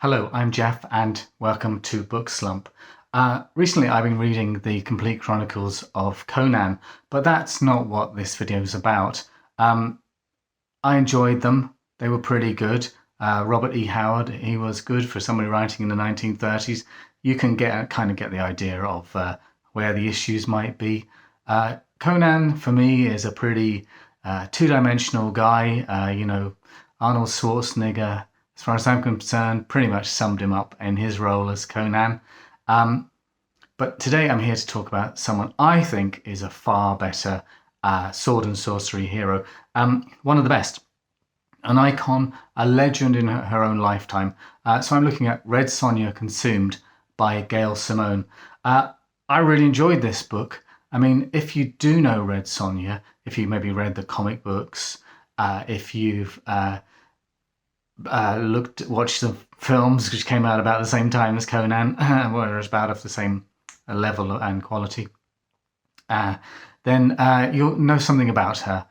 Hello, I'm Jeff, and welcome to Book Slump. Recently, I've been reading the complete chronicles of Conan, but that's not what this video is about. I enjoyed them. They were pretty good. Robert E. Howard, he was good for somebody writing in the 1930s. You can kind of get the idea of where the issues might be. Conan, for me, is a pretty two-dimensional guy. Arnold Schwarzenegger, as far as I'm concerned, pretty much summed him up in his role as Conan. But today I'm here to talk about someone I think is a far better sword and sorcery hero. One of the best. An icon, a legend in her own lifetime. So I'm looking at Red Sonja Consumed by Gail Simone. I really enjoyed this book. I mean, if you do know Red Sonja, if you maybe read the comic books, if you've watched the films which came out about the same time as Conan, were about of the same level and quality, then you'll know something about her.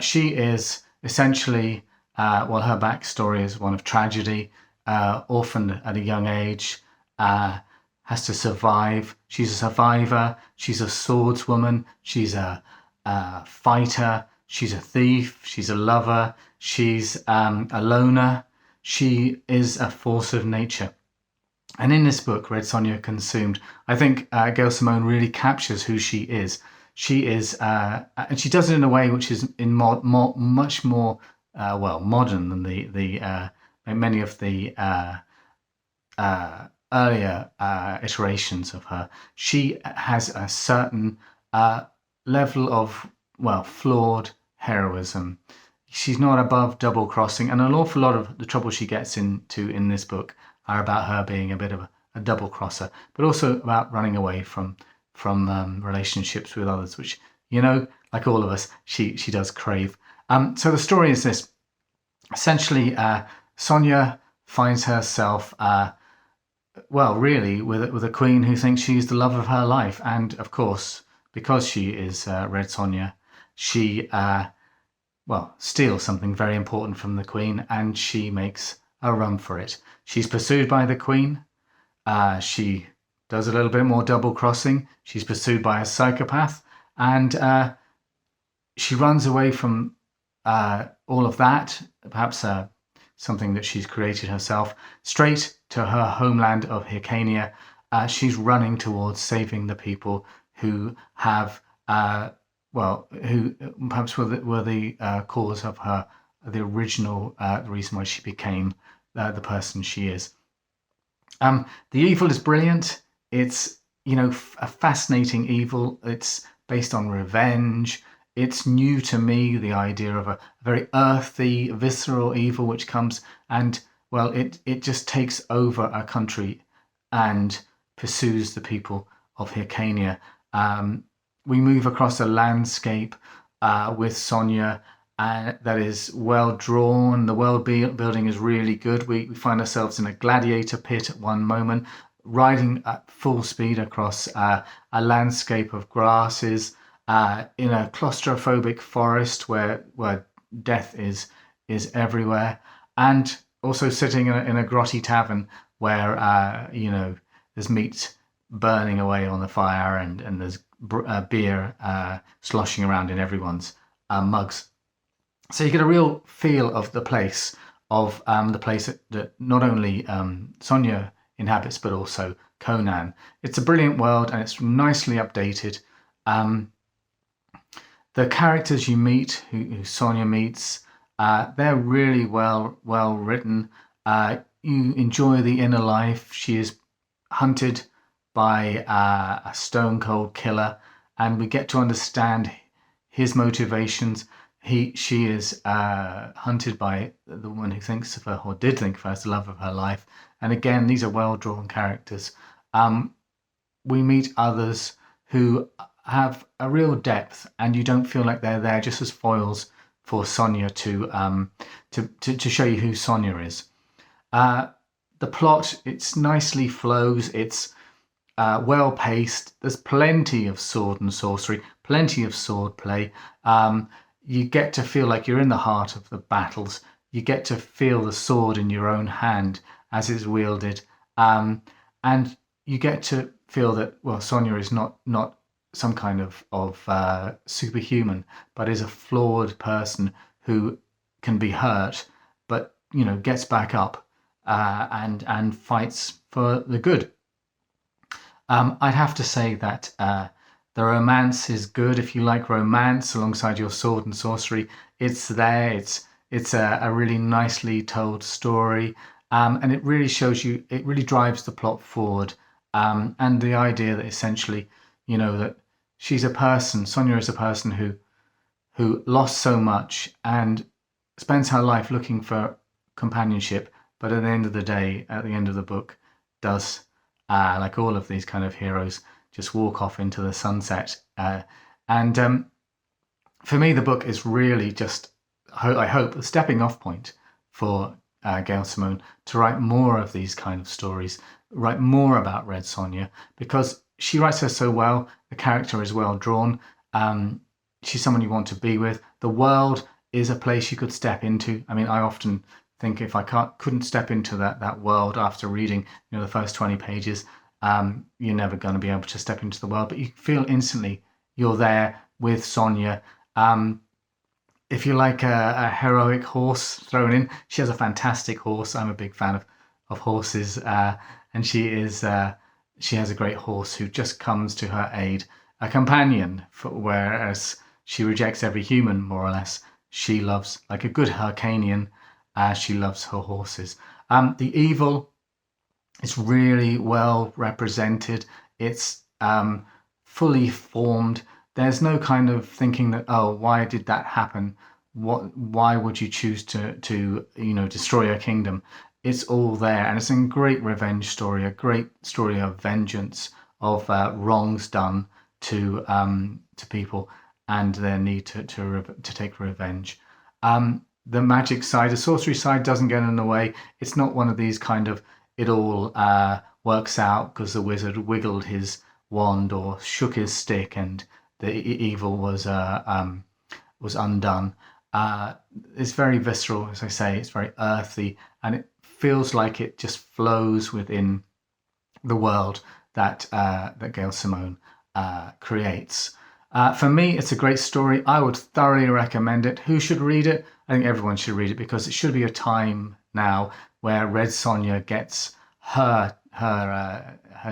She is essentially, her backstory is one of tragedy, orphaned at a young age, has to survive. She's a survivor. She's a swordswoman. She's a fighter. She's a thief. She's a lover. She's a loner. She is a force of nature. And in this book, Red Sonja Consumed, I think Gail Simone really captures who she is. She is, and she does it in a way which is much more modern than the many of the earlier iterations of her. She has a certain level of flawed heroism. She's not above double crossing, and an awful lot of the trouble she gets into in this book are about her being a bit of a double crosser, but also about running away from relationships with others, which, like all of us, she does crave. So the story is this. Essentially, Sonja finds herself, really, with a queen who thinks she's the love of her life. And of course, because she is Red Sonja, she, steals something very important from the queen, and she makes a run for it. She's pursued by the queen. She does a little bit more double crossing. She's pursued by a psychopath, and she runs away from all of that, perhaps something that she's created herself, straight to her homeland of Hyrcania. She's running towards saving the people who have, who perhaps were the cause of her, the original reason why she became the person she is. The evil is brilliant. It's, a fascinating evil. It's based on revenge. It's new to me, the idea of a very earthy, visceral evil which comes and, it just takes over a country and pursues the people of Hyrcania. We move across a landscape with Sonja that is well drawn. The world building is really good. We find ourselves in a gladiator pit at one moment, riding at full speed across a landscape of grasses, in a claustrophobic forest where death is everywhere, and also sitting in a grotty tavern where there's meat burning away on the fire and there's beer sloshing around in everyone's mugs. So you get a real feel of the place, that not only Sonja inhabits, but also Conan. It's a brilliant world, and it's nicely updated. The characters you meet, who Sonja meets, they're really well written. You enjoy the inner life. She is hunted by a stone cold killer, and we get to understand his motivations. She is hunted by the woman who thinks of her, or did think of her, as the love of her life. And again, these are well-drawn characters. We meet others who have a real depth, and you don't feel like they're there just as foils for Sonja to show you who Sonja is. The plot, it's nicely flows. It's well-paced. There's plenty of sword and sorcery, plenty of sword play. You get to feel like you're in the heart of the battles. You get to feel the sword in your own hand as it's wielded. And you get to feel that, well, Sonja is not some kind of superhuman, but is a flawed person who can be hurt, but gets back up and fights for the good. I'd have to say that the romance is good. If you like romance alongside your sword and sorcery, it's there. It's a really nicely told story, and it really shows you. It really drives the plot forward, and the idea that essentially, that she's a person. Sonja is a person who lost so much and spends her life looking for companionship, but at the end of the day, at the end of the book, does like all of these kind of heroes, just walk off into the sunset. And for me, the book is really just, I hope, a stepping off point for Gail Simone to write more of these kind of stories, write more about Red Sonja, because she writes her so well. The character is well drawn. She's someone you want to be with. The world is a place you could step into. I mean, I often think if I couldn't step into that world after reading the first 20 pages, you're never going to be able to step into the world. But you feel instantly you're there with Sonja. If you like a heroic horse thrown in, she has a fantastic horse. I'm a big fan of horses, and she has a great horse who just comes to her aid, a companion. Whereas she rejects every human, more or less, she loves, like a good Hyrcanian, she loves her horses. The evil is really well represented. It's fully formed. There's no kind of thinking that, oh, why did that happen? Why would you choose to destroy a kingdom? It's all there, and it's a great revenge story, a great story of vengeance, of wrongs done to people and their need to take revenge. The magic side, the sorcery side, doesn't get in the way. It's not one of these kind of it all works out because the wizard wiggled his wand or shook his stick and the evil was undone. It's very visceral, as I say. It's very earthy, and it feels like it just flows within the world that Gail Simone creates. For me, it's a great story. I would thoroughly recommend it. Who should read it? I think everyone should read it because it should be a time now where Red Sonja gets her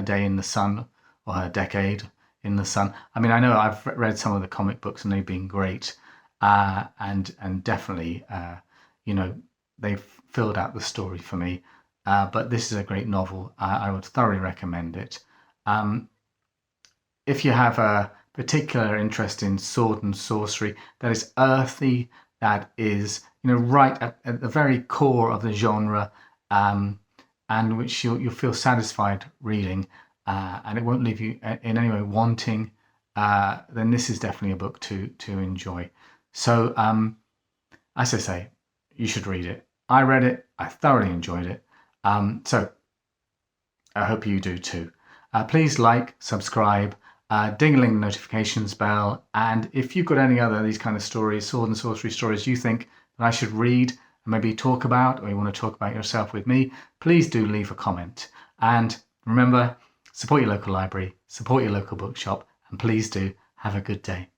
day in the sun, or her decade in the sun. I mean, I know I've read some of the comic books and they've been great, and definitely, they've filled out the story for me. But this is a great novel. I would thoroughly recommend it. If you have a particular interest in sword and sorcery that is earthy, that is right at the very core of the genre, and which you'll feel satisfied reading, and it won't leave you in any way wanting, then this is definitely a book to enjoy. So as I say, you should read it. I read it, I thoroughly enjoyed it, so I hope you do too. Please like, subscribe, ding-a-ling the notifications bell, and if you've got any other these kind of stories, sword and sorcery stories you think that I should read and maybe talk about, or you want to talk about yourself with me, please do leave a comment. And remember, support your local library, support your local bookshop, and please do have a good day.